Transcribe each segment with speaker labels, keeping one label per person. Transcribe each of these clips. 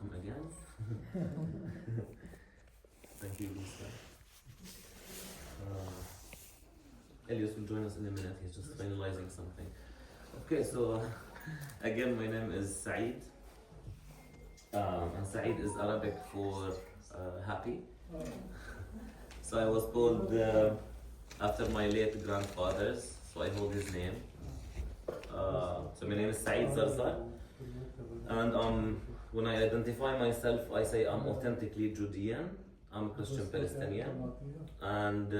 Speaker 1: welcome again. Thank you, Lisa. Elias will join us in a minute, he's just finalizing something. Okay, so again, my name is Zaid. And Zaid is Arabic for happy. So I was called after my late grandfathers, so I hold his name. So my name is Zaid Zarzar. And when I identify myself, I say I'm authentically Judean. I'm a Christian Palestinian. And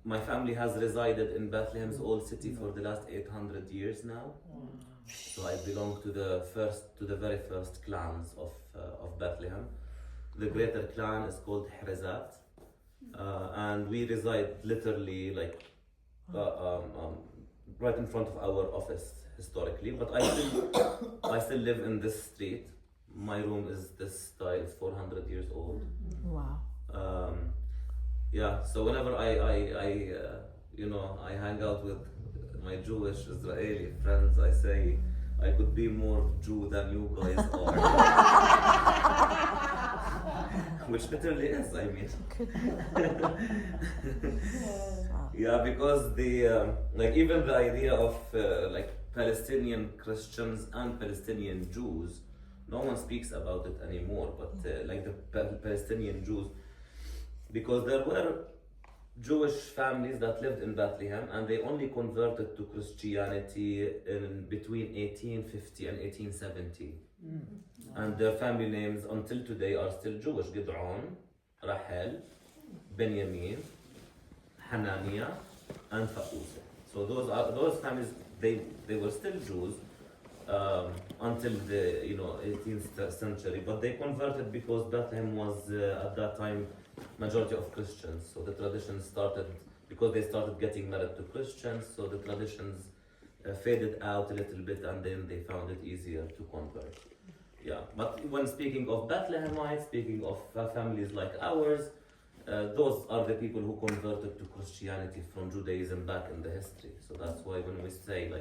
Speaker 1: my family has resided in Bethlehem's old city for the last 800 years now. So I belong to the very first clans of Bethlehem. The greater clan is called Hrizat, and we reside literally like right in front of our office historically. But I still live in this street. My room is this style, it's 400 years old.
Speaker 2: Wow.
Speaker 1: Yeah. So whenever I hang out with my Jewish Israeli friends, I say I could be more Jew than you guys are. Which literally is, I mean. Yeah, because the even the idea of Palestinian Christians and Palestinian Jews, no one speaks about it anymore, but the Palestinian Jews, because there were Jewish families that lived in Bethlehem and they only converted to Christianity in between 1850 and 1870. And their family names until today are still Jewish: Gid'on, Rahel, Benjamin, Hananiah, and Fa'us. So those families, they were still Jews until the 18th century, but they converted because Bethlehem was at that time majority of Christians. So the tradition started because they started getting married to Christians. So the traditions faded out a little bit, and then they found it easier to convert. Yeah, but when speaking of Bethlehemites, speaking of families like ours, those are the people who converted to Christianity from Judaism back in the history. So that's why when we say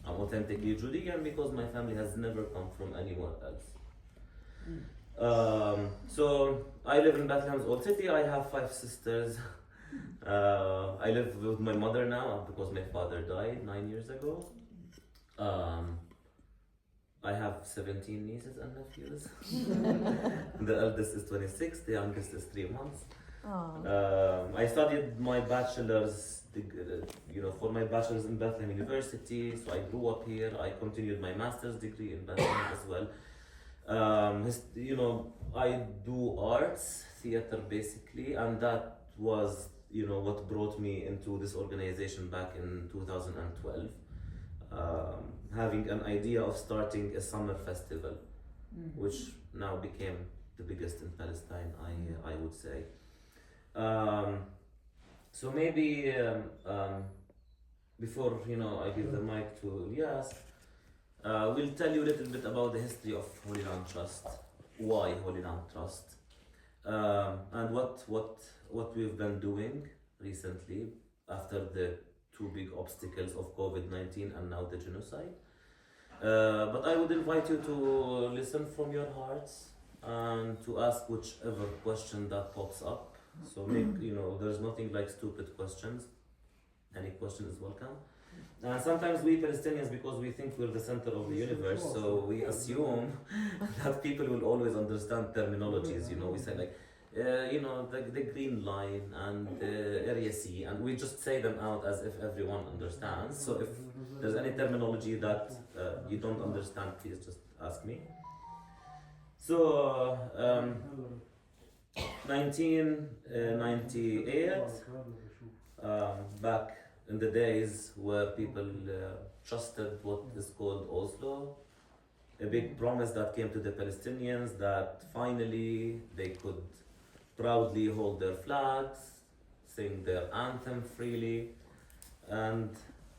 Speaker 1: I'm authentically Judean, because my family has never come from anywhere else. So I live in Bethlehem's old city. I have 5 sisters. I live with my mother now because my father died 9 years ago. I have 17 nieces and nephews. The eldest is 26, the youngest is 3 months. I studied my bachelor's for my bachelor's in Bethlehem University, so I grew up here. I continued my master's degree in Bethlehem as well. I do arts, theater basically, and that was what brought me into this organization back in 2012. Having an idea of starting a summer festival, which now became the biggest in Palestine, I would say. So maybe before I give the mic to Elias, we'll tell you a little bit about the history of Holyland Trust, why Holyland Trust, and what we've been doing recently after the 2 big obstacles of COVID-19 and now the genocide. But I would invite you to listen from your hearts and to ask whichever question that pops up. So there's nothing like stupid questions. Any question is welcome. Sometimes we Palestinians, because we think we're the center of the universe, so we assume that people will always understand terminologies. We say the green line and area C, and we just say them out as if everyone understands. So if there's any terminology that you don't understand, please just ask me. So 1998, back in the days where people trusted what is called Oslo, a big promise that came to the Palestinians that finally they could proudly hold their flags, sing their anthem freely, and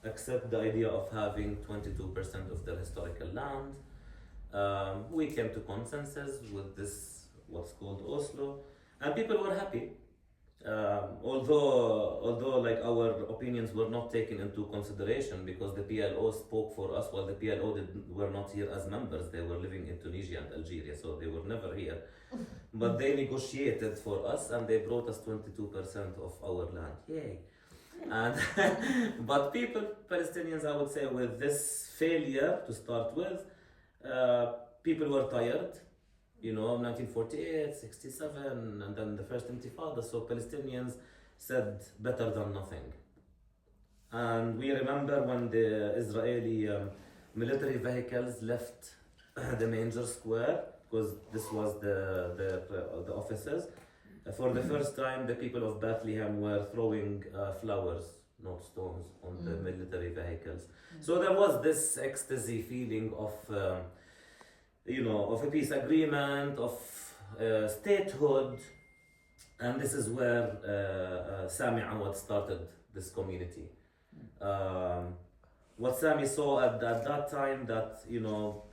Speaker 1: accept the idea of having 22% of their historical land. We came to consensus with this, what's called Oslo, and people were happy. Although our opinions were not taken into consideration because the PLO spoke for us while the PLO were not here as members. They were living in Tunisia Tunisia and Algeria, so they were never here. But they negotiated for us and they brought us 22% of our land. Yay! And but people, Palestinians, I would say, with this failure to start with, people were tired. 1948, 67, and then the first Intifada. So Palestinians said better than nothing. And we remember when the Israeli military vehicles left the Manger Square, because this was the offices. For the first time, the people of Bethlehem were throwing flowers, not stones, on the military vehicles. So there was this ecstasy feeling of, of a peace agreement, of statehood, and this is where Sami Awad started this community. What Sami saw at that time, that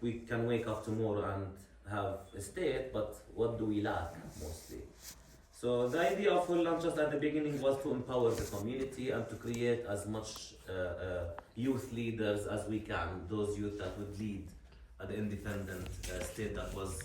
Speaker 1: we can wake up tomorrow and have a state, but what do we lack mostly? So the idea of Holyland Trust at the beginning was to empower the community and to create as much youth leaders as we can, those youth that would lead an independent state that was